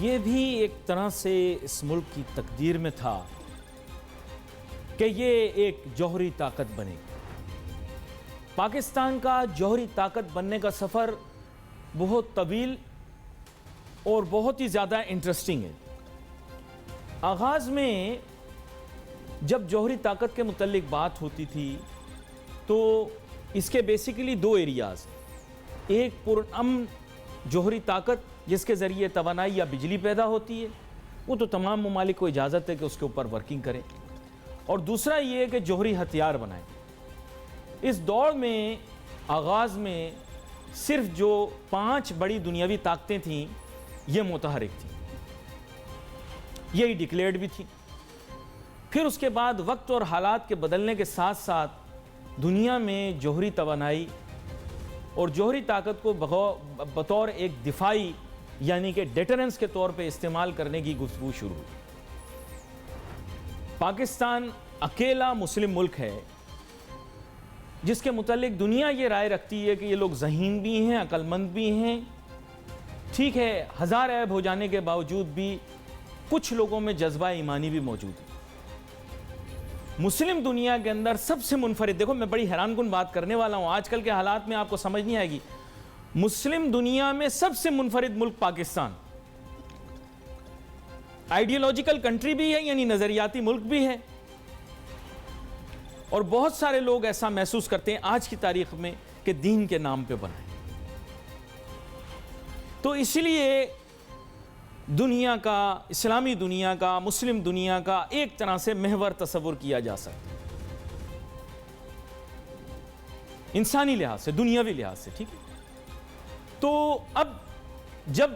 یہ بھی ایک طرح سے اس ملک کی تقدیر میں تھا کہ یہ ایک جوہری طاقت بنے گی۔ پاکستان کا جوہری طاقت بننے کا سفر بہت طویل اور بہت ہی زیادہ انٹرسٹنگ ہے۔ آغاز میں جب جوہری طاقت کے متعلق بات ہوتی تھی تو اس کے بیسیکلی دو ایریاز، ایک پرامن جوہری طاقت جس کے ذریعے توانائی یا بجلی پیدا ہوتی ہے، وہ تو تمام ممالک کو اجازت ہے کہ اس کے اوپر ورکنگ کریں، اور دوسرا یہ ہے کہ جوہری ہتھیار بنائیں۔ اس دور میں آغاز میں صرف جو 5 بڑی دنیاوی طاقتیں تھیں یہ متحرک تھیں، یہی ڈکلیئرڈ بھی تھیں۔ پھر اس کے بعد وقت اور حالات کے بدلنے کے ساتھ ساتھ دنیا میں جوہری توانائی اور جوہری طاقت کو بطور ایک دفاعی یعنی کہ ڈیٹرنس کے طور پہ استعمال کرنے کی گفتگو شروع ہوئی۔ پاکستان اکیلا مسلم ملک ہے جس کے متعلق دنیا یہ رائے رکھتی ہے کہ یہ لوگ ذہین بھی ہیں، عقل مند بھی ہیں۔ ٹھیک ہے، ہزار عیب ہو جانے کے باوجود بھی کچھ لوگوں میں جذبہ ایمانی بھی موجود ہے۔ مسلم دنیا کے اندر سب سے منفرد، دیکھو میں بڑی حیران کن بات کرنے والا ہوں، آج کل کے حالات میں آپ کو سمجھ نہیں آئے گی، مسلم دنیا میں سب سے منفرد ملک پاکستان، آئیڈیالوجیکل کنٹری بھی ہے یعنی نظریاتی ملک بھی ہے، اور بہت سارے لوگ ایسا محسوس کرتے ہیں آج کی تاریخ میں کہ دین کے نام پہ بنائیں۔ تو اس لیے دنیا کا، اسلامی دنیا کا، مسلم دنیا کا ایک طرح سے محور تصور کیا جا سکتا ہے انسانی لحاظ سے، دنیاوی لحاظ سے، ٹھیک ہے۔ تو اب جب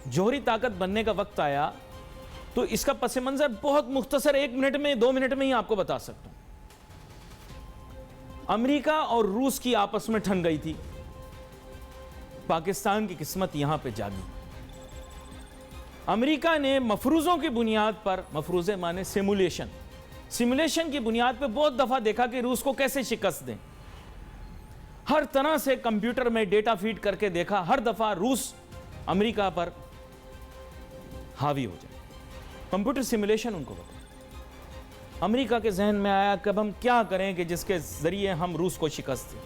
جوہری طاقت بننے کا وقت آیا تو اس کا پس منظر بہت مختصر 1 منٹ میں 2 منٹ میں ہی آپ کو بتا سکتا ہوں۔ امریکہ اور روس کی آپس میں ٹھن گئی تھی، پاکستان کی قسمت یہاں پہ جاگی۔ امریکہ نے مفروضوں کی بنیاد پر، مفروضے مانے سیمولیشن کی بنیاد پہ بہت دفعہ دیکھا کہ روس کو کیسے شکست دیں، ہر طرح سے کمپیوٹر میں ڈیٹا فیڈ کر کے دیکھا، ہر دفعہ روس امریکہ پر حاوی ہو جائے۔ کمپیوٹر سیمولیشن ان کو بتا، امریکہ کے ذہن میں آیا کہ اب ہم کیا کریں کہ جس کے ذریعے ہم روس کو شکست دیں،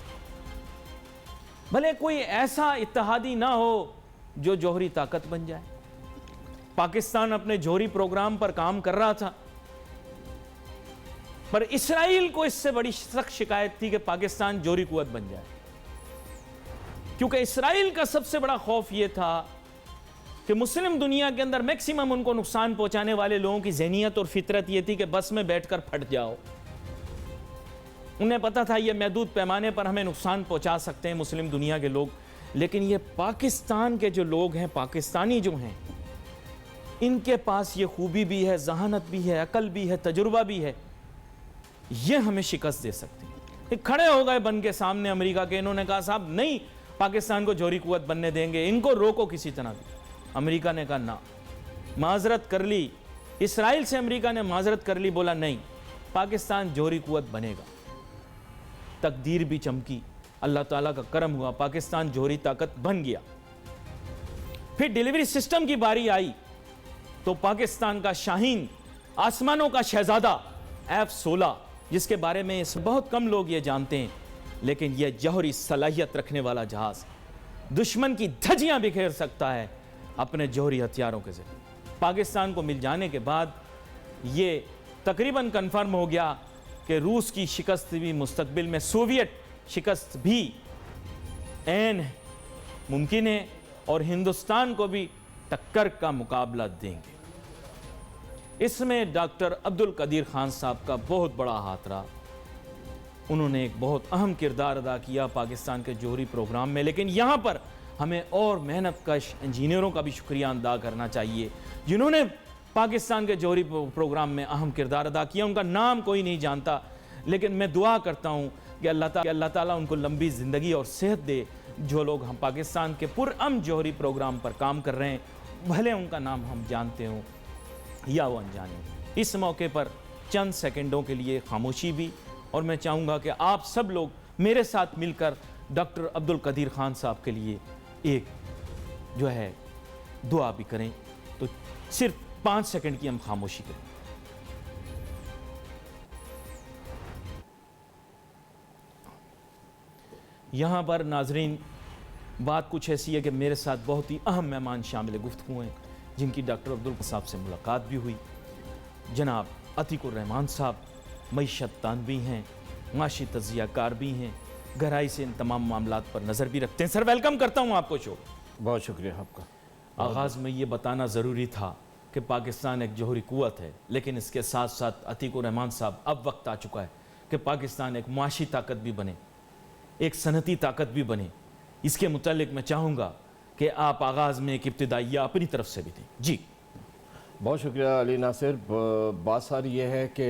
بھلے کوئی ایسا اتحادی نہ ہو جو جوہری طاقت بن جائے۔ پاکستان اپنے جوہری پروگرام پر کام کر رہا تھا، پر اسرائیل کو اس سے بڑی سخت شکایت تھی کہ پاکستان جوہری قوت بن جائے، کیونکہ اسرائیل کا سب سے بڑا خوف یہ تھا کہ مسلم دنیا کے اندر میکسیمم ان کو نقصان پہنچانے والے لوگوں کی ذہنیت اور فطرت یہ تھی کہ بس میں بیٹھ کر پھٹ جاؤ۔ انہیں پتا تھا یہ محدود پیمانے پر ہمیں نقصان پہنچا سکتے ہیں مسلم دنیا کے لوگ، لیکن یہ پاکستان کے جو لوگ ہیں، پاکستانی جو ہیں، ان کے پاس یہ خوبی بھی ہے، ذہانت بھی ہے، عقل بھی ہے، تجربہ بھی ہے، یہ ہمیں شکست دے سکتے ہیں۔ یہ کھڑے ہو گئے بن کے سامنے امریکہ کے، انہوں نے کہا صاحب نہیں پاکستان کو جوہری قوت بننے دیں گے، ان کو روکو کسی طرح بھی۔ امریکہ نے کہا نہ، معذرت کر لی، اسرائیل سے امریکہ نے معذرت کر لی، بولا نہیں پاکستان جوہری قوت بنے گا۔ تقدیر بھی چمکی، اللہ تعالیٰ کا کرم ہوا، پاکستان جوہری طاقت بن گیا۔ پھر ڈیلیوری سسٹم کی باری آئی تو پاکستان کا شاہین، آسمانوں کا شہزادہ F-16، جس کے بارے میں بہت کم لوگ یہ جانتے ہیں، لیکن یہ جوہری صلاحیت رکھنے والا جہاز دشمن کی دھجیاں بکھیر سکتا ہے اپنے جوہری ہتھیاروں کے ذریعے۔ پاکستان کو مل جانے کے بعد یہ تقریباً کنفرم ہو گیا کہ روس کی شکست بھی مستقبل میں، سوویت شکست بھی عین ممکن ہے، اور ہندوستان کو بھی ٹکر کا مقابلہ دیں گے۔ اس میں ڈاکٹر عبدالقدیر خان صاحب کا بہت بڑا ہاتھ رہا، انہوں نے ایک بہت اہم کردار ادا کیا پاکستان کے جوہری پروگرام میں۔ لیکن یہاں پر ہمیں اور محنت کش انجینئروں کا بھی شکریہ ادا کرنا چاہیے جنہوں نے پاکستان کے جوہری پروگرام میں اہم کردار ادا کیا۔ ان کا نام کوئی نہیں جانتا، لیکن میں دعا کرتا ہوں کہ اللہ تعالیٰ ان کو لمبی زندگی اور صحت دے، جو لوگ ہم پاکستان کے پرامن جوہری پروگرام پر کام کر رہے ہیں، بھلے ان کا نام ہم جانتے ہوں یا وہ انجانے ہوں۔ اس موقع پر چند سیکنڈوں کے لیے خاموشی بھی، اور میں چاہوں گا کہ آپ سب لوگ میرے ساتھ مل کر ڈاکٹر عبدالقدیر خان صاحب کے لیے ایک جو ہے دعا بھی کریں۔ तो सिर्फ 5 सेकंड की हम खामोशी करें। यहाँ पर नाजरीन बात कुछ ऐसी है कि मेरे साथ बहुत ही अहम मेहमान शामिल गुफ्तगू हैं, जिनकी डॉक्टर अब्दुल साहब से मुलाकात भी हुई। जनाब अतीकुर रहमान साहब मईशत तानवी हैं, माशी तजियाकार भी हैं, गहराई से इन तमाम मामलात पर नज़र भी रखते हैं। सर वेलकम करता हूँ आपको शो। बहुत शुक्रिया आपका। आगाज़ में ये बताना ज़रूरी था कि पाकिस्तान एक जौहरी कुव्वत है, लेकिन इसके साथ साथ अतीकुर रहमान साहब अब वक्त आ चुका है कि पाकिस्तान एक माशी ताकत भी बने, एक सनती ताकत भी बने। इसके मुतालिक मैं चाहूँगा कि आप आगाज़ में एक इब्तिदाइया अपनी तरफ से भी दें। जी बहुत शुक्रिया अली नासिर। बात सारी ये है कि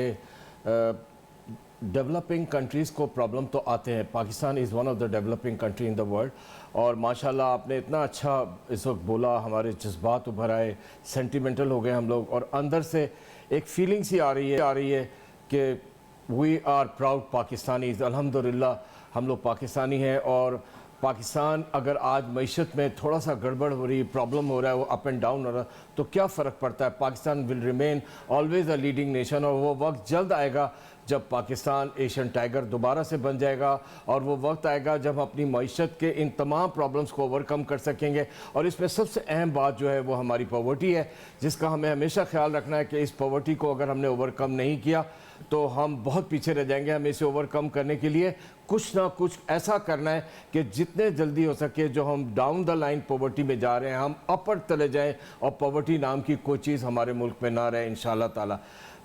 डेवलपिंग कंट्रीज़ को प्रॉब्लम तो आते हैं। Pakistan is one of the developing country in the world, और माशाल्लाह आपने इतना अच्छा इस वक्त बोला, हमारे जज्बात उभर आए, सेंटिमेंटल हो गए हम लोग, और अंदर से एक फीलिंग सी आ रही है कि वी आर प्राउड पाकिस्तानीज़। अल्हम्दुलिल्लाह हम लोग पाकिस्तानी हैं, और पाकिस्तान अगर आज मईशत में थोड़ा सा गड़बड़ हो रही, प्रॉब्लम हो रहा है, वो अप एंड डाउन हो रहा है, तो क्या फ़र्क पड़ता है। Pakistan will remain always a leading nation, और वो वक्त जल्द आएगा जब पाकिस्तान एशियन टाइगर दोबारा से बन जाएगा, और वो वक्त आएगा जब हम अपनी मईशत के इन तमाम प्रॉब्लम्स को ओवरकम कर सकेंगे। और इसमें सबसे अहम बात जो है वो हमारी पॉवर्टी है, जिसका हमें हमेशा ख्याल रखना है कि इस पॉवर्टी को अगर हमने ओवरकम नहीं किया तो हम बहुत पीछे रह जाएंगे। हमें इसे ओवरकम करने के लिए कुछ ना कुछ ऐसा करना है कि जितने जल्दी हो सके जो हम डाउन द लाइन पॉवर्टी में जा रहे हैं, हम अपर चले जाएं, और पॉवर्टी नाम की कोई चीज़ हमारे मुल्क में ना रहे इंशाल्लाह ताला।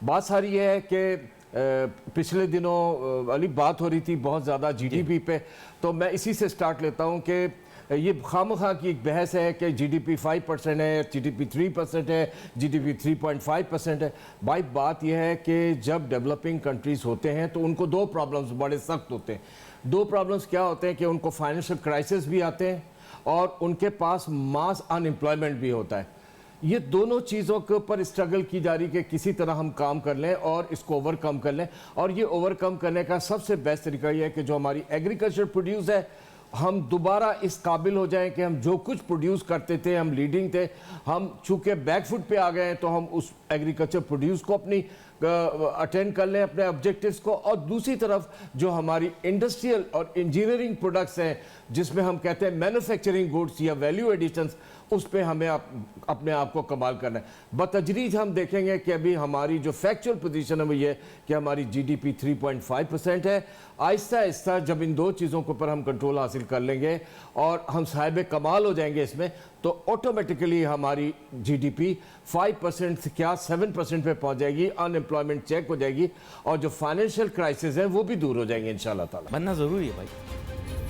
बात सारी ये है कि पिछले दिनों अली बात हो रही थी बहुत ज़्यादा जीडीपी पे, तो मैं इसी से स्टार्ट लेता हूँ कि ये खामखा की एक बहस है कि जीडीपी 5% है, जीडीपी 3% है, जीडीपी 3.5% है। भाई बात यह है कि जब डेवलपिंग कंट्रीज़ होते हैं तो उनको दो प्रॉब्लम्स बड़े सख्त होते हैं। दो प्रॉब्लम्स क्या होते हैं कि उनको फाइनेंशियल क्राइसिस भी आते हैं, और उनके पास मास अनएम्प्लॉयमेंट भी होता है। ये दोनों चीज़ों के ऊपर स्ट्रगल की जा रही कि किसी तरह हम काम कर लें और इसको ओवरकम कर लें। और ये ओवरकम करने का सबसे बेस्ट तरीका ये है कि जो हमारी एग्रीकल्चर प्रोड्यूस है, हम दोबारा इस काबिल हो जाएं कि हम जो कुछ प्रोड्यूस करते थे, हम लीडिंग थे, हम चूँकि बैकफुट पे आ गए हैं, तो हम उस एग्रीकल्चर प्रोड्यूस को अपनी अटेंड कर लें, अपने ऑब्जेक्टिव्स को। और दूसरी तरफ जो हमारी इंडस्ट्रियल और इंजीनियरिंग प्रोडक्ट्स हैं, जिसमें हम कहते हैं मैन्युफैक्चरिंग गुड्स या वैल्यू एडिशंस, उस पे हमें अपने आप को कमाल करना है। बतदरीज हम देखेंगे कि अभी हमारी जो फैक्चुअल पोजीशन है वो ये कि हमारी जीडीपी 3.5% है। आहिस्ता आहिस्ता जब इन दो चीज़ों के ऊपर हम कंट्रोल हासिल कर लेंगे और हम साहिब कमाल हो जाएंगे इसमें, तो ऑटोमेटिकली हमारी जीडीपी 5% से क्या 7% पे पहुंच जाएगी, अनएम्प्लॉयमेंट चेक हो जाएगी, और जो फाइनेंशियल क्राइसिस है वो भी दूर हो जाएंगे इंशाल्लाह ताला। बनना ज़रूरी है भाई।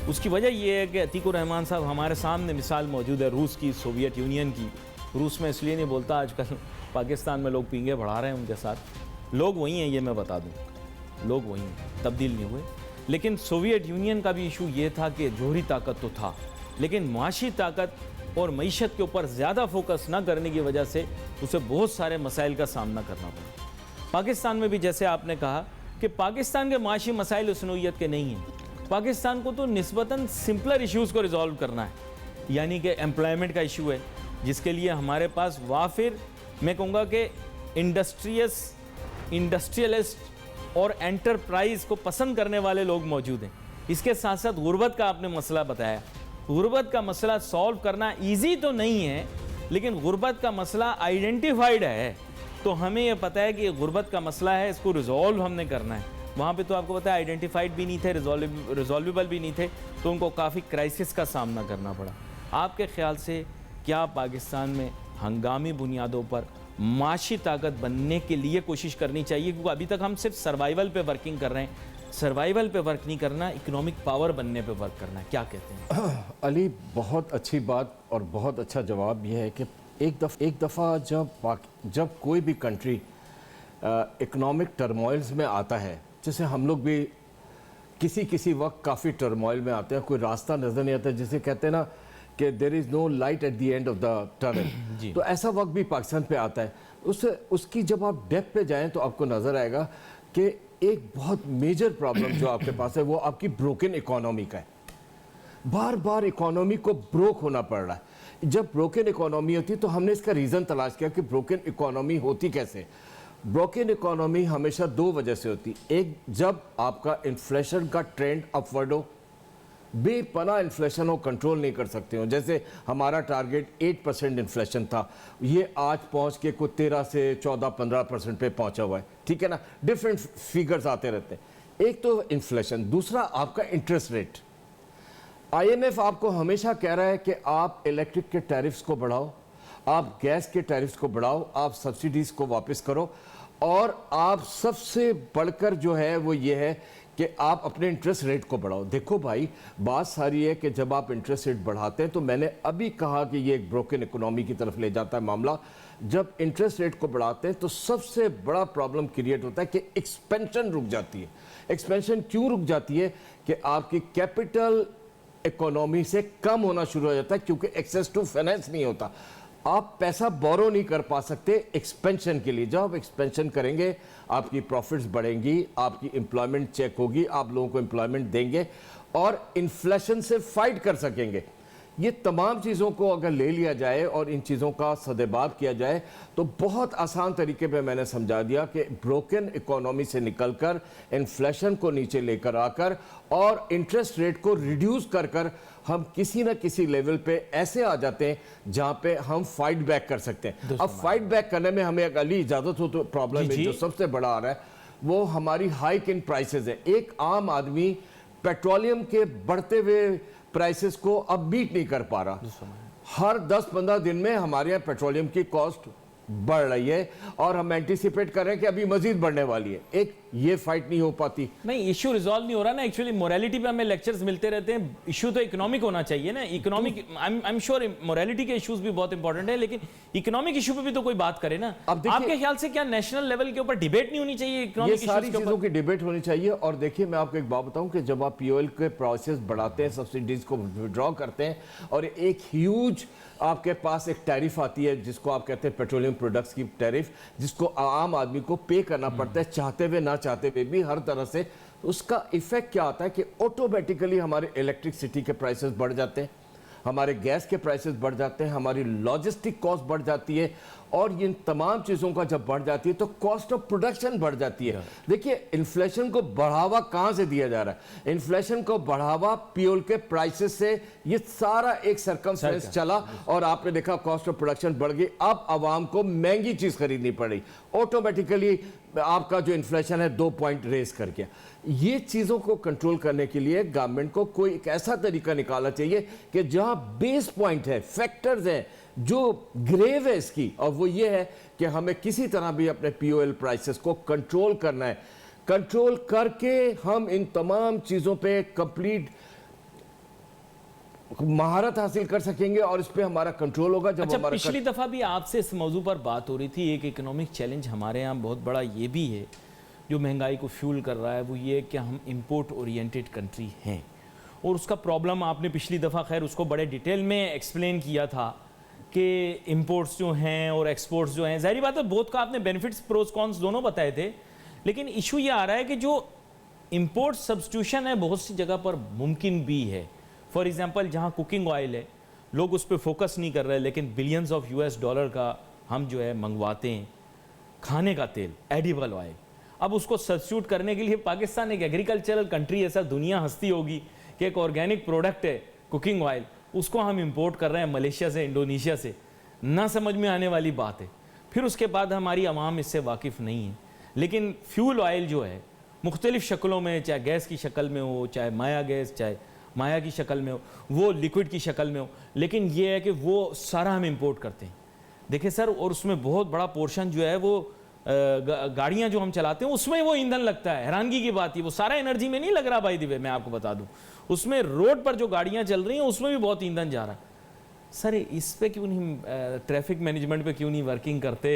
उसकी वजह यह है कि अतीकुर रहमान साहब हमारे सामने मिसाल मौजूद है रूस की, सोवियत यूनियन की। रूस में इसलिए नहीं बोलता, आजकल पाकिस्तान में लोग पींगे बढ़ा रहे हैं उनके साथ। लोग वही हैं, ये मैं बता दूं, लोग वही हैं, तब्दील नहीं हुए। लेकिन सोवियत यूनियन का भी इशू ये था कि जौहरी ताकत तो था, लेकिन माशी ताकत और मईशत के ऊपर ज़्यादा फोकस ना करने की वजह से उसे बहुत सारे मसाइल का सामना करना पड़ा। पाकिस्तान में भी जैसे आपने कहा कि पाकिस्तान के माशी मसाइल उस नौइयत के नहीं हैं। पाकिस्तान को तो निस्बतन सिंपलर इश्यूज़ को रिजॉल्व करना है, यानी कि एम्प्लॉयमेंट का इशू है, जिसके लिए हमारे पास वाफिर, मैं कहूँगा कि इंडस्ट्रियलिस्ट और एंटरप्राइज को पसंद करने वाले लोग मौजूद हैं। इसके साथ साथ गुर्बत का आपने मसला बताया। गुर्बत का मसला सॉल्व करना ईजी तो नहीं है, लेकिन गुर्बत का मसला आइडेंटिफाइड है, तो हमें यह पता है कि ये गुर्बत का मसला है, इसको रिजॉल्व हमने करना है। वहाँ पे तो आपको पता है आइडेंटिफाइड भी नहीं थे, रिजॉल्वेबल भी नहीं थे, तो उनको काफ़ी क्राइसिस का सामना करना पड़ा। आपके ख्याल से क्या पाकिस्तान में हंगामी बुनियादों पर माशी ताकत बनने के लिए कोशिश करनी चाहिए? क्योंकि अभी तक हम सिर्फ सर्वाइवल पे वर्किंग कर रहे हैं। सर्वाइवल पे वर्क नहीं करना, इकोनॉमिक पावर बनने पे वर्क करना है। क्या कहते हैं अली? बहुत अच्छी बात और बहुत अच्छा जवाब यह है कि एक दफ़ा जब कोई भी कंट्री इकोनॉमिक टर्मोइल्स में आता है, जैसे हम लोग भी किसी वक्त काफ़ी टर्मोइल में आते हैं, कोई रास्ता नज़र नहीं आता, जिसे कहते हैं ना कि there is no light at the end of the tunnel, तो ऐसा वक्त भी पाकिस्तान पे आता है। उसकी जब आप डेप्थ पे जाएं तो आपको नज़र आएगा कि एक बहुत मेजर प्रॉब्लम जो आपके पास है वो आपकी ब्रोकन इकोनॉमी का है। बार बार इकोनॉमी को ब्रोक होना पड़ रहा है। जब ब्रोकन इकोनॉमी होती है तो हमने इसका रीज़न तलाश किया कि ब्रोकन इकोनॉमी होती कैसे। ब्रोकन इकोनॉमी हमेशा दो वजह से होती, एक जब आपका इन्फ्लेशन का ट्रेंड अपवर्ड हो, बेपनाह इन्फ्लेशन हो, कंट्रोल नहीं कर सकते हो। जैसे हमारा टारगेट 8% इन्फ्लेशन था, ये आज पहुंच के कुछ 13 से 14-15% पे पहुंचा हुआ है, ठीक है ना। डिफरेंट फिगर्स आते रहते हैं। एक तो इन्फ्लेशन, दूसरा आपका इंटरेस्ट रेट। IMF आपको हमेशा कह रहा है कि आप इलेक्ट्रिक के टैरिफ्स को बढ़ाओ, आप गैस के टैरिफ्स को बढ़ाओ, आप सब्सिडीज को वापस करो, और आप सबसे बढ़कर जो है वो ये है कि आप अपने इंटरेस्ट रेट को बढ़ाओ। देखो भाई, बात सारी है कि जब आप इंटरेस्ट रेट बढ़ाते हैं, तो मैंने अभी कहा कि ये एक ब्रोकन इकोनॉमी की तरफ ले जाता है मामला। जब इंटरेस्ट रेट को बढ़ाते हैं तो सबसे बड़ा प्रॉब्लम क्रिएट होता है कि एक्सपेंशन रुक जाती है। एक्सपेंशन क्यों रुक जाती है? कि आपकी कैपिटल इकोनॉमी से कम होना शुरू हो जाता है, क्योंकि एक्सेस टू फाइनेंस नहीं होता। आप पैसा बोरो नहीं कर पा सकते एक्सपेंशन के लिए। जब आप एक्सपेंशन करेंगे, आपकी प्रॉफिट्स बढ़ेंगी, आपकी एम्प्लॉयमेंट चेक होगी, आप लोगों को एम्प्लॉयमेंट देंगे और इन्फ्लेशन से फाइट कर सकेंगे। ये तमाम चीज़ों को अगर ले लिया जाए और इन चीज़ों का सदेबाब किया जाए तो बहुत आसान तरीके पे मैंने समझा दिया कि ब्रोकन इकोनॉमी से निकलकर इन्फ्लेशन को नीचे लेकर आकर और इंटरेस्ट रेट को रिड्यूस कर कर हम किसी न किसी लेवल पे ऐसे आ जाते हैं जहां पे हम फाइट बैक कर सकते हैं। अब फाइट बैक करने में हमें एक अली इजाजत हो तो प्रॉब्लम है जो सबसे बड़ा आ रहा है वो हमारी हाइक इन प्राइसेस है। एक आम आदमी पेट्रोलियम के बढ़ते हुए प्राइसेस को अब बीट नहीं कर पा रहा। हर 10-15 दिन में हमारे यहाँ पेट्रोलियम की कॉस्ट बढ़ रही है और हम एंटीसिपेट कर रहे हैं कि अभी मजीद बढ़ने वाली है। एक ये फाइट नहीं हो पाती। नहीं, इशू रिजॉल्व नहीं हो रहा ना। एक्चुअली मोरालिटी पे हमें लेक्चर्स मिलते रहते हैं, इशू तो इकोनॉमिक होना चाहिए ना। Economic, I am sure morality के इश्यूज भी बहुत इंपॉर्टेंट है, लेकिन इकोनॉमिक इशू पे भी तो कोई बात करे ना। आपके ख्याल से क्या नेशनल लेवल के ऊपर डिबेट नहीं होनी चाहिए? इकोनॉमिक सारी चीजों की डिबेट होनी चाहिए। और देखिए, मैं आपको एक बात बताऊं कि जब आप POL के प्रोसेस बढ़ाते हैं, सब्सिडीज को विड्रॉ करते हैं और एक ह्यूज आपके पास एक टैरिफ आती है जिसको आप कहते हैं पेट्रोलियम प्रोडक्ट्स की टैरिफ, जिसको आम आदमी को पे करना पड़ता है चाहते हुए ना चाहते हुए भी हर तरह से। उसका इफेक्ट क्या आता है कि ऑटोमेटिकली हमारे इलेक्ट्रिसिटी के प्राइसेस बढ़ जाते हैं, हमारे गैस के प्राइसेस बढ़ जाते हैं, हमारी लॉजिस्टिक कॉस्ट बढ़ जाती है और इन तमाम चीज़ों का जब बढ़ जाती है तो कॉस्ट ऑफ प्रोडक्शन बढ़ जाती है। देखिए, इन्फ्लेशन को बढ़ावा कहाँ से दिया जा रहा है? इन्फ्लेशन को बढ़ावा POL के प्राइसेस से। ये सारा एक सर्कमस्टेंस चला और आपने देखा कॉस्ट ऑफ प्रोडक्शन बढ़ गई। अब आवाम को महंगी चीज़ खरीदनी पड़ी, ऑटोमेटिकली आपका जो इन्फ्लेशन है 2 पॉइंट रेस करके। ये चीज़ों को कंट्रोल करने के लिए गवर्नमेंट को कोई एक ऐसा तरीका निकालना चाहिए कि जहां बेस पॉइंट है, फैक्टर्स हैं जो ग्रेव है इसकी, और वो ये है कि हमें किसी तरह भी अपने POL प्राइसेस को कंट्रोल करना है। कंट्रोल करके हम इन तमाम चीज़ों पे कंप्लीट महारत हासिल कर सकेंगे और इस पे हमारा कंट्रोल होगा। जब अच्छा, पिछली दफा भी आपसे इस मौजू पर बात हो रही थी। एक इकोनॉमिक चैलेंज हमारे यहाँ बहुत बड़ा ये भी है जो महंगाई को फ्यूल कर रहा है, वो ये कि हम इंपोर्ट ओरिएंटेड कंट्री हैं और उसका प्रॉब्लम आपने पिछली दफ़ा खैर उसको बड़े डिटेल में एक्सप्लेन किया था कि इंपोर्ट्स जो हैं और एक्सपोर्ट्स जो हैं, ज़ाहिर बात है बहुत का आपने बेनिफिट्स प्रोस कॉन्स दोनों बताए थे, लेकिन इशू ये आ रहा है कि जो इंपोर्ट सब्स्टिट्यूशन है बहुत सी जगह पर मुमकिन भी है। फॉर एग्जांपल, जहां कुकिंग ऑयल है लोग उस पर फोकस नहीं कर रहे, लेकिन बिलियंस ऑफ US$ का हम जो है मंगवाते हैं खाने का तेल, एडिबल ऑयल। अब उसको सब्स्टिट्यूट करने के लिए पाकिस्तान एक एग्रीकल्चरल कंट्री है, सर दुनिया हंसती होगी कि एक ऑर्गेनिक प्रोडक्ट है कुकिंग ऑयल, उसको हम इंपोर्ट कर रहे हैं मलेशिया से, इंडोनेशिया से। ना समझ में आने वाली बात है। फिर उसके बाद हमारी आवाम इससे वाकिफ़ नहीं है, लेकिन फ्यूल ऑयल जो है मुख्तलिफ़ शक्लों में, चाहे गैस की शक्ल में हो, चाहे माया गैस, चाहे माया की शक्ल में हो, वो लिक्विड की शक्ल में हो, लेकिन ये है कि वो सारा हम इंपोर्ट करते हैं। देखिए सर, और उसमें बहुत बड़ा पोर्शन जो है वो गाड़ियां जो हम चलाते हैं उसमें वो ईंधन लगता है। हैरानगी की बात है, वो सारा एनर्जी में नहीं लग रहा भाई दिवे, मैं आपको बता दूं। उसमें रोड पर जो गाड़ियां चल रही हैं उसमें भी बहुत ईंधन जा रहा है। सर इस पे क्यों नहीं ट्रैफिक मैनेजमेंट पे क्यों नहीं वर्किंग करते?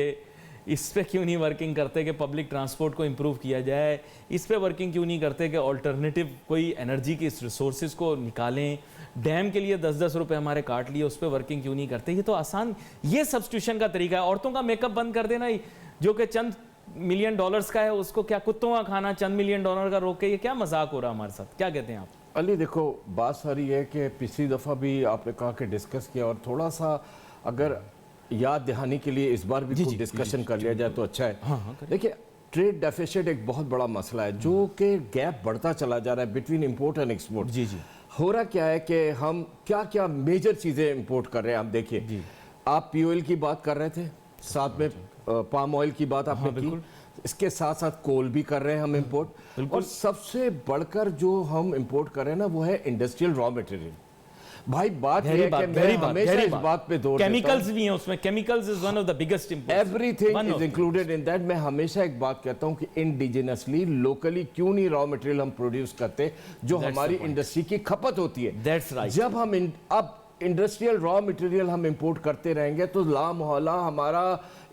इस पे क्यों नहीं वर्किंग करते कि पब्लिक ट्रांसपोर्ट को इम्प्रूव किया जाए? इस पे वर्किंग क्यों नहीं करते कि ऑल्टरनेटिव कोई एनर्जी के रिसोर्सेज को निकालें? डैम के लिए 10-10 रुपए हमारे काट लिए, उस पर वर्किंग क्यों नहीं करते? ये तो आसान, ये सब्स्टिट्यूशन का तरीका है। औरतों का मेकअप बंद कर देना जो कि चंद $1 मिलियन का है, उसको क्या कुत्तों का खाना $1 मिलियन का रोक के, ये क्या मजाक हो रहा है हमारे साथ? क्या कहते हैं आप? अली देखो, बात सारी है कि पिछली दफ़ा भी आपने कहा कि डिस्कस किया, और थोड़ा सा अगर याद दहानी के लिए इस बार भी कुछ डिस्कशन कर लिया जाए तो अच्छा है। हाँ, देखिए, ट्रेड डेफिसिट एक बहुत बड़ा मसला है जो कि गैप बढ़ता चला जा रहा है बिटवीन इंपोर्ट एंड एक्सपोर्ट। जी जी। हो रहा क्या है कि हम क्या क्या मेजर चीज़ें इंपोर्ट कर रहे हैं। आप देखिए, आप पीओएल की बात कर रहे थे, साथ में पाम ऑयल की बात आपने की, इसके साथ साथ कोल भी कर रहे हैं हम इंपोर्ट, और सबसे बढ़कर जो हम इंपोर्ट कर रहे हैं ना वो है इंडस्ट्रियल रॉ मटेरियल। भाई बात यह है कि मैं हमेशा इस बात पे जोर देता हूं, केमिकल्स भी हैं उसमें, chemicals is one of the biggest imports, everything is included in that. मैं हमेशा एक बात कहता हूं कि इंडिजिनसली लोकली क्यों नहीं रॉ मटेरियल हम प्रोड्यूस करते जो हमारी इंडस्ट्री की खपत होती है। That's right. जब हम अब इंडस्ट्रियल रॉ मटेरियल हम इंपोर्ट करते रहेंगे तो लामहौला हमारा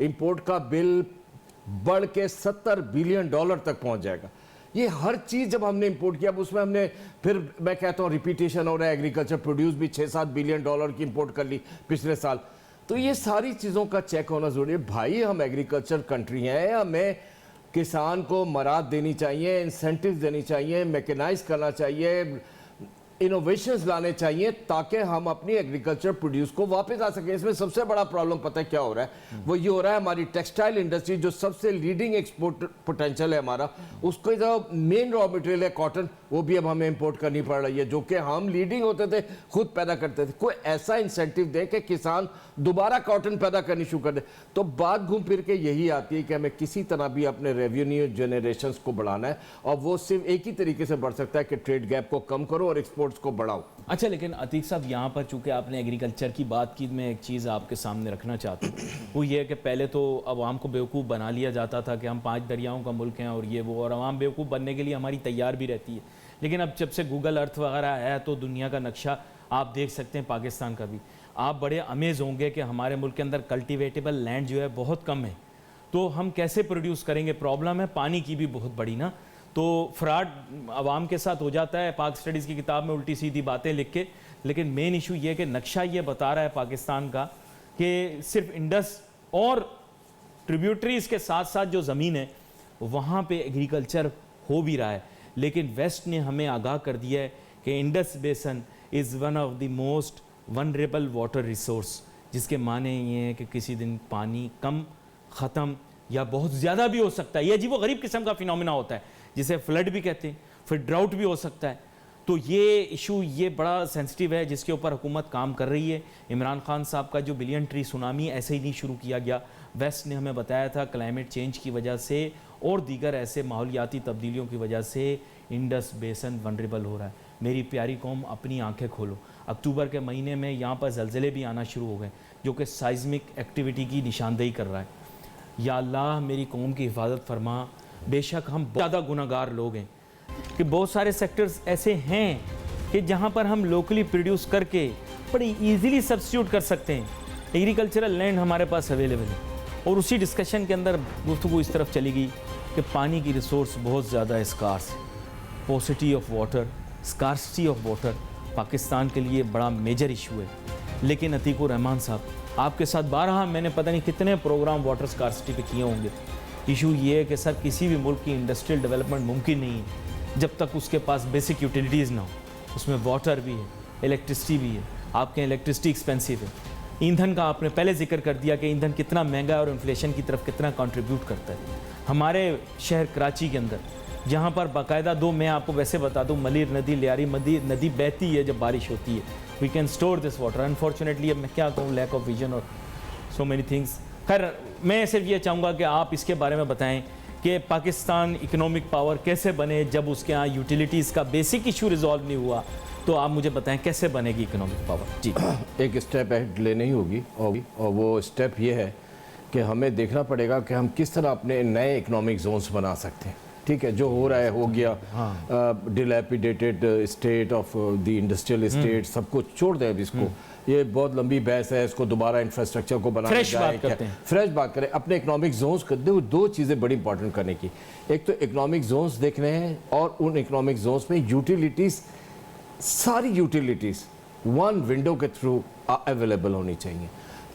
इंपोर्ट का बिल बढ़ के $70 बिलियन तक पहुंच जाएगा। ये हर चीज जब हमने इंपोर्ट किया, अब उसमें हमने फिर मैं कहता हूं रिपीटेशन हो रहा है, एग्रीकल्चर प्रोड्यूस भी $6-7 बिलियन की इंपोर्ट कर ली पिछले साल। तो ये सारी चीजों का चेक होना जरूरी है। भाई हम एग्रीकल्चर कंट्री हैं, हमें किसान को मराद देनी चाहिए, इंसेंटिव देनी चाहिए, मैकेनाइज करना चाहिए, इनोवेशंस लाने चाहिए ताकि हम अपनी एग्रीकल्चर प्रोड्यूस को वापस आ सकें। इसमें सबसे बड़ा प्रॉब्लम पता है क्या हो रहा है? वो ये हो रहा है, हमारी टेक्सटाइल इंडस्ट्री जो सबसे लीडिंग एक्सपोर्ट पोटेंशियल है हमारा, उसको जो मेन रॉ मटेरियल है कॉटन, वो भी अब हमें इंपोर्ट करनी पड़ रही है, जो कि हम लीडिंग होते थे, खुद पैदा करते थे। कोई ऐसा इंसेंटिव दे कि किसान दोबारा कॉटन पैदा करनी शुरू कर दे। तो बात घूम फिर के यही आती है कि हमें किसी तरह भी अपने रेवेन्यू जनरेशन को बढ़ाना है, और वो सिर्फ एक ही तरीके से बढ़ सकता है कि ट्रेड गैप को कम करो और एक्सपोर्ट्स को बढ़ाओ। अच्छा, लेकिन अतीक साहब यहाँ पर चूंकि आपने एग्रीकल्चर की बात की, मैं एक चीज़ आपके सामने रखना चाहता हूँ, वो ये है कि पहले तो अवाम को बेवकूफ़ बना लिया जाता था कि हम 5 दरियाओं का मुल्क हैं और ये वो, और अवाम बेवकूफ़ बनने के लिए हमारी तैयार भी रहती है। लेकिन अब जब से गूगल अर्थ वगैरह है तो दुनिया का नक्शा आप देख सकते हैं, पाकिस्तान का भी। आप बड़े अमेज़ होंगे कि हमारे मुल्क के अंदर कल्टिवेटेबल लैंड जो है बहुत कम है, तो हम कैसे प्रोड्यूस करेंगे? प्रॉब्लम है पानी की भी बहुत बड़ी ना, तो फ्रॉड आवाम के साथ हो जाता है पाक स्टडीज़ की किताब में उल्टी सीधी बातें लिख के। लेकिन मेन इशू ये कि नक्शा ये बता रहा है पाकिस्तान का कि सिर्फ इंडस और ट्रिब्यूटरीज़ के साथ साथ जो ज़मीन है वहाँ पे एग्रीकल्चर हो भी रहा है। लेकिन वेस्ट ने हमें आगाह कर दिया है कि इंडस बेसन is one of the most vulnerable water resource, जिसके माने ये हैं कि किसी दिन पानी कम, ख़त्म या बहुत ज़्यादा भी हो सकता है। ये अजीब व गरीब किस्म का फिनोमिना होता है जिसे फ्लड भी कहते हैं, फिर ड्राउट भी हो सकता है। तो ये इशू ये बड़ा सेंसिटिव है जिसके ऊपर हुकूमत काम कर रही है। इमरान खान साहब का जो बिलियन ट्री सुनामी ऐसे ही नहीं शुरू किया गया, वेस्ट ने हमें बताया था क्लाइमेट चेंज की वजह से और दीगर ऐसे माहौलियाती तब्दीलियों की वजह से इंडस बेसन वनरेबल हो रहा है। मेरी प्यारी कौम, अपनी आंखें खोलो। अक्टूबर के महीने में यहाँ पर ज़लज़ले भी आना शुरू हो गए जो कि साइज़मिक एक्टिविटी की निशानदेही कर रहा है। या अल्लाह मेरी कौम की हिफाजत फरमा। बेशक हम ज़्यादा गुनहगार लोग हैं कि बहुत सारे सेक्टर्स ऐसे हैं कि जहाँ पर हम लोकली प्रोड्यूस करके बड़ी ईजीली सब्स्टिट्यूट कर सकते हैं। एग्रीकल्चरल लैंड हमारे पास अवेलेबल है, और उसी डिस्कशन के अंदर गुफ्तगू इस तरफ चली गई कि पानी की रिसोर्स बहुत ज़्यादा स्कार्स है। Paucity of water, scarcity of water Pakistan के लिए बड़ा मेजर इशू है। लेकिन अतीकुर रहमान साहब, आपके साथ 12 मैंने पता नहीं कितने प्रोग्राम वाटर स्कार्सिटी पे किए होंगे। इशू ये है कि सर किसी भी मुल्क की इंडस्ट्रियल डेवलपमेंट मुमकिन नहीं है जब तक उसके पास बेसिक यूटिलिटीज़ ना हो। उसमें वाटर भी है, इलेक्ट्रिसिटी भी है। आपके इलेक्ट्रिसिटी एक्सपेंसिव है। ईंधन का आपने पहले जिक्र कर दिया कि ईंधन कितना महंगा है और इन्फ्लेशन की तरफ कितना कंट्रीब्यूट करता है। हमारे शहर कराची के अंदर जहाँ पर बाकायदा मैं आपको वैसे बता दूँ, मलिर नदी, लियारी नदी बहती है जब बारिश होती है। We can store this water. Unfortunately अब मैं क्या कहूँ, लैक ऑफ विजन और सो मेनी थिंग्स। खैर, मैं सिर्फ ये चाहूँगा कि आप इसके बारे में बताएं कि पाकिस्तान इकोनॉमिक पावर कैसे बने जब उसके यहाँ यूटिलिटीज़ का बेसिक इशू रिजॉल्व नहीं हुआ। तो आप मुझे बताएं कैसे बनेगी इकोनॉमिक पावर। जी, एक स्टेप अहेड लेनी ही होगी, और वो स्टेप ये है कि हमें देखना पड़ेगा कि हम किस तरह अपने नए इकोनॉमिक जोन्स बना सकते हैं। ठीक है, जो हो रहा है हो गया। Dilapidated state of the industrial state, सब कुछ छोड़ दें अब इसको। ये बहुत लंबी बहस है, इसको दोबारा इंफ्रास्ट्रक्चर को बनाना फ्रेश बात करते हैं। फ्रेश बात करें। अपने इकोनॉमिक जोन्स कर दो चीज़ें बड़ी इंपॉर्टेंट करने की। एक तो इकोनॉमिक जोन्स देखने हैं, और उन इकोनॉमिक जोन्स में यूटिलिटीज़, सारी यूटिलिटीज़ वन विंडो के थ्रू अवेलेबल होनी चाहिए।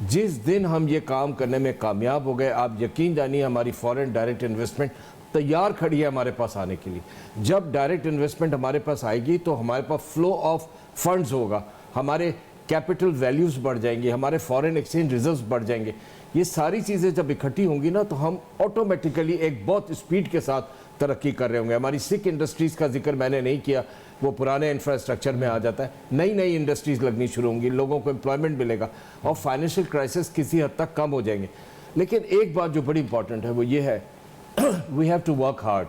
जिस दिन हम ये काम करने में कामयाब हो गए, आप यकीन जानिए हमारी फॉरेन डायरेक्ट इन्वेस्टमेंट तैयार खड़ी है हमारे पास आने के लिए। जब डायरेक्ट इन्वेस्टमेंट हमारे पास आएगी तो हमारे पास फ्लो ऑफ फंड्स होगा, हमारे कैपिटल वैल्यूज़ बढ़ जाएंगे, हमारे फॉरेन एक्सचेंज रिजर्व्स बढ़ जाएंगे। ये सारी चीज़ें जब इकट्ठी होंगी ना तो हम ऑटोमेटिकली एक बहुत स्पीड के साथ तरक्की कर रहे होंगे। हमारी सिक इंडस्ट्रीज़ का जिक्र मैंने नहीं किया, वो पुराने इंफ्रास्ट्रक्चर में आ जाता है। नई नई इंडस्ट्रीज़ लगनी शुरू होंगी, लोगों को एम्प्लॉयमेंट मिलेगा और फाइनेंशियल क्राइसिस किसी हद तक कम हो जाएंगे। लेकिन एक बात जो बड़ी इंपॉर्टेंट है वो ये है, we have to work hard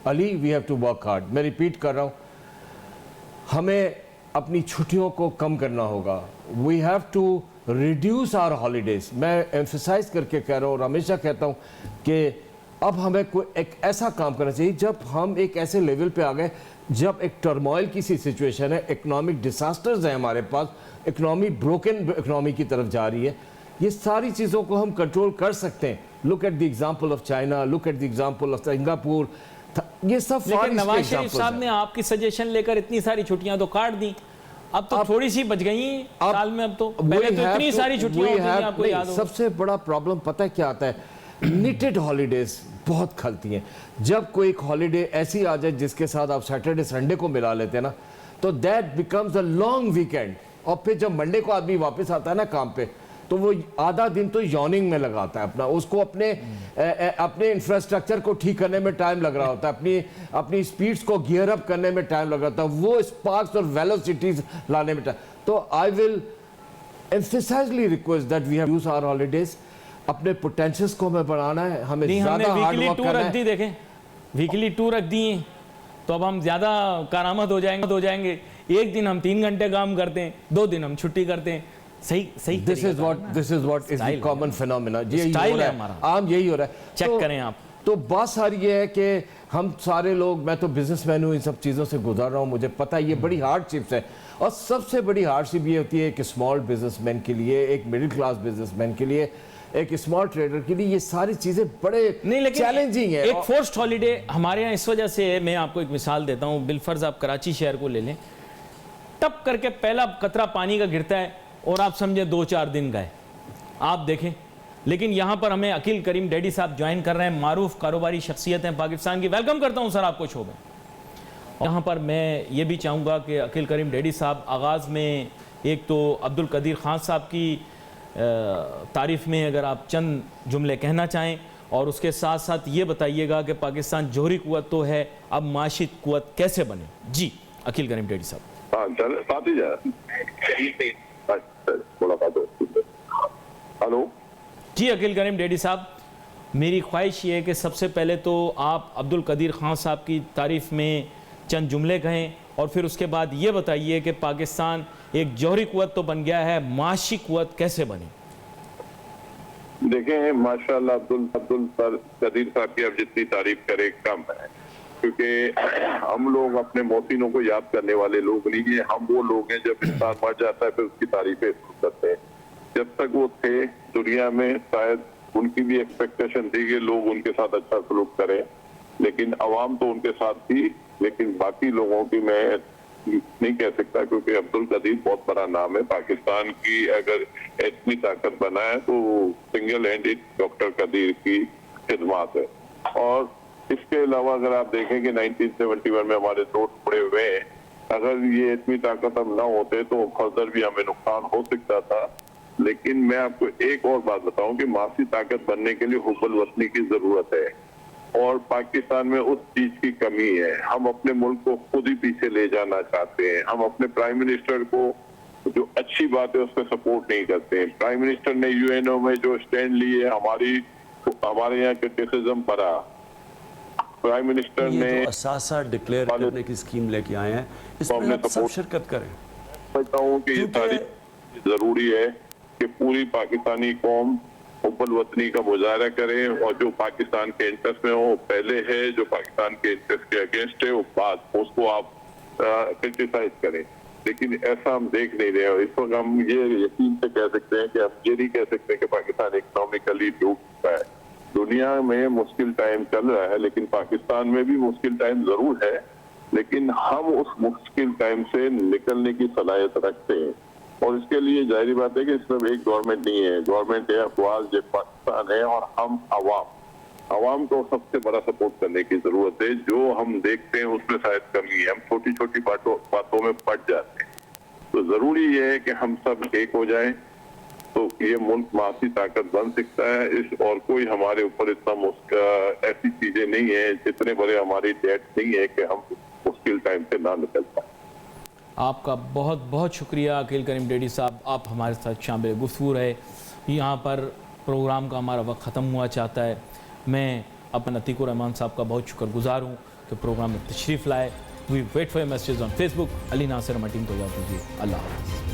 Ali, we have to work hard. मैं रिपीट कर रहा हूँ, हमें अपनी छुट्टियों को कम करना होगा। We have to reduce our holidays. मैं एम्फसाइज करके कह रहा हूँ और हमेशा कहता हूँ कि अब हमें कोई एक ऐसा काम करना चाहिए जब हम एक ऐसे लेवल पे आ गए जब एक टर्मोइल की सी सिचुएशन है, इकोनॉमिक डिसास्टर्स हैं हमारे पास, इकोनॉमी ब्रोकन इकोनॉमी की तरफ जा रही है। ये सारी चीज़ों को हम कंट्रोल कर सकते हैं। Look at the example of China, look at the example of Singapore, ये सब लेकिन नवाज शरीफ साहब ने आपकी सजेशन लेकर इतनी सारी छुट्टियां तो काट दी, अब तो थोड़ी सी बच गई साल में। अब तो पहले तो इतनी सारी छुट्टियां होती थी, आपको याद हो। सबसे बड़ा प्रॉब्लम पता है क्या आता है, निटेड हॉलीडेज बहुत खलती हैं। जब कोई एक हॉलीडे ऐसी आ जाए जिसके साथ आप सैटरडे संडे को मिला लेते हैं ना, तो that becomes a long weekend. और फिर जब मंडे को आदमी वापस आता है ना काम पे, तो वो आधा दिन तो यॉर्निंग में लगाता है अपना, उसको अपने इंफ्रास्ट्रक्चर को ठीक करने में टाइम लग रहा होता है, अपनी स्पीड्स को गियर अप करने में टाइम लग रहा होता है, वो स्पार्क्स और वेलोसिटीज लाने में टाइम। तो I will emphatically request that we have use our holidays. अपने पोटेंशियल्स को हमें बढ़ाना है, हमें ज्यादा हार्ड वर्क करना है। दी देखें, वीकली टू रख दी तो अब हम ज्यादा कारामद हो जाएंगे। एक दिन हम 3 घंटे काम करते हैं, 2 दिन हम छुट्टी करते हैं। सही this is what is the common phenomena. यही हो रहा है हमारा, आम यही हो रहा है। चेक करें आप। तो बात सारी ये है कि हम सारे लोग, मैं तो बिजनेसमैन हूँ, इन सब चीज़ों से गुजर रहा हूँ, मुझे पता है ये बड़ी हार्डशिप्स है। और सबसे बड़ी हार्डशिप ये होती है एक स्मॉल बिजनेसमैन के लिए, एक मिडिल क्लास बिजनेसमैन के लिए, एक स्मॉल ट्रेडर के लिए, ये सारी चीज़ें बड़े चैलेंजिंग है। एक फोर्स्ड हॉलीडे हमारे यहाँ इस वजह से है। मैं आपको एक मिसाल देता हूँ, बिलफर्ज आप कराची शहर को ले लें, टप करके पहला कतरा पानी का गिरता है और आप समझे 2-4 दिन गए, आप देखें। लेकिन यहाँ पर हमें अकील करीम डैडी साहब ज्वाइन कर रहे हैं, मारूफ कारोबारी शख्सियत हैं पाकिस्तान की। वेलकम करता हूँ सर आपको शो में। यहाँ पर मैं ये भी चाहूँगा कि अकील करीम डैडी साहब आगाज़ में एक तो अब्दुल कदीर खान साहब की तारीफ़ में अगर आप चंद जुमले कहना चाहें, और उसके साथ साथ ये बताइएगा कि पाकिस्तान जोहरी कुव्वत तो है, अब माशी कुव्वत कैसे बने। जी अकील करीम डैडी साहब। हेलो जी अकील करीम डैडी साहब, मेरी ख्वाहिश ये है कि सबसे पहले तो आप अब्दुल कदीर खान साहब की तारीफ़ में चंद जुमले कहें, और फिर उसके बाद ये बताइए कि पाकिस्तान एक जौहरी कुव्वत तो बन गया है, माशी कुव्वत कैसे बने। देखें माशाल्लाह अब्दुल कदीर साहब की अब जितनी तारीफ करे कम है, क्योंकि हम लोग अपने मोहसिनों को याद करने वाले लोग नहीं है। हम वो लोग हैं जब इंसान मर जाता है फिर उसकी तारीफें करते हैं। जब तक वो थे दुनिया में शायद उनकी भी एक्सपेक्टेशन थी कि लोग उनके साथ अच्छा सलूक करें, लेकिन अवाम तो उनके साथ थी, लेकिन बाकी लोगों की मैं नहीं कह सकता, क्योंकि अब्दुल कदीर बहुत बड़ा नाम है। पाकिस्तान की अगर इतनी ताकत बना है तो सिंगल हैंडेड डॉक्टर कदीर की खिदमत है। और इसके अलावा अगर आप देखें कि 1971 में हमारे 2 टुकड़े हुए हैं, अगर ये इतनी ताकत हम ना होते तो फर्दर भी हमें नुकसान हो सकता था। लेकिन मैं आपको एक और बात बताऊं कि मासी ताकत बनने के लिए हुब्बुल वतनी की जरूरत है, और पाकिस्तान में उस चीज की कमी है। हम अपने मुल्क को खुद ही पीछे ले जाना चाहते हैं। हम अपने प्राइम मिनिस्टर को जो अच्छी बात है उस पर सपोर्ट नहीं करते हैं। प्राइम मिनिस्टर ने यूएनओ में जो स्टैंड लिए हमारे यहाँ क्रिटिसिज्म पड़ा। प्राइम मिनिस्टर ने असासा डिक्लेयर करने की स्कीम लेके आए हैं, इसमें आप सब शिरकत करें। समझता हूँ कि ये सारी जरूरी है कि पूरी पाकिस्तानी कौम हुब्बुल वतनी का मुजाहरा करें, और जो पाकिस्तान के इंटरेस्ट में हो पहले है, जो पाकिस्तान के इंटरेस्ट के अगेंस्ट है वो बात उसको आप क्रिटिसाइज करें। लेकिन ऐसा हम देख नहीं रहे हैं। इस वक्त हम ये यकीन से कह सकते हैं कि हम ये नहीं कह सकते कि पाकिस्तान इकोनॉमिकली डूब चुका है। दुनिया में मुश्किल टाइम चल रहा है, लेकिन पाकिस्तान में भी मुश्किल टाइम जरूर है, लेकिन हम उस मुश्किल टाइम से निकलने की सलाहियत रखते हैं। और इसके लिए जाहिर बात है कि इसमें एक गवर्नमेंट नहीं है, गवर्नमेंट है अफवाज जो पाकिस्तान है, और हम अवाम आवाम को सबसे बड़ा सपोर्ट करने की जरूरत है। जो हम देखते हैं उसमें शायद कमी है, हम छोटी छोटी बातों में पड़ जाते हैं। तो जरूरी ये है कि हम सब एक हो जाएं, तो ये मुल्क मासी ताकत बन सकता है। इस और कोई हमारे ऊपर इतना ऐसी चीजें नहीं है, जितने बड़े हमारी डेट नहीं है कि हम मुश्किल टाइम से ना निकल पाए। आपका बहुत बहुत शुक्रिया अकील करीम डेडी साहब, आप हमारे साथ शामिल गुफ्तगू रहे। यहाँ पर प्रोग्राम का हमारा वक्त ख़त्म हुआ चाहता है। मैं अपन अतीकुर रहमान साहब का बहुत शुक्रगुजार हूँ कि प्रोग्राम में तशरीफ़ लाए। We wait for message on Facebook. Ali Nasir हमारी टीम को इजाज़त दीजिए। अल्लाह हाफ़िज़।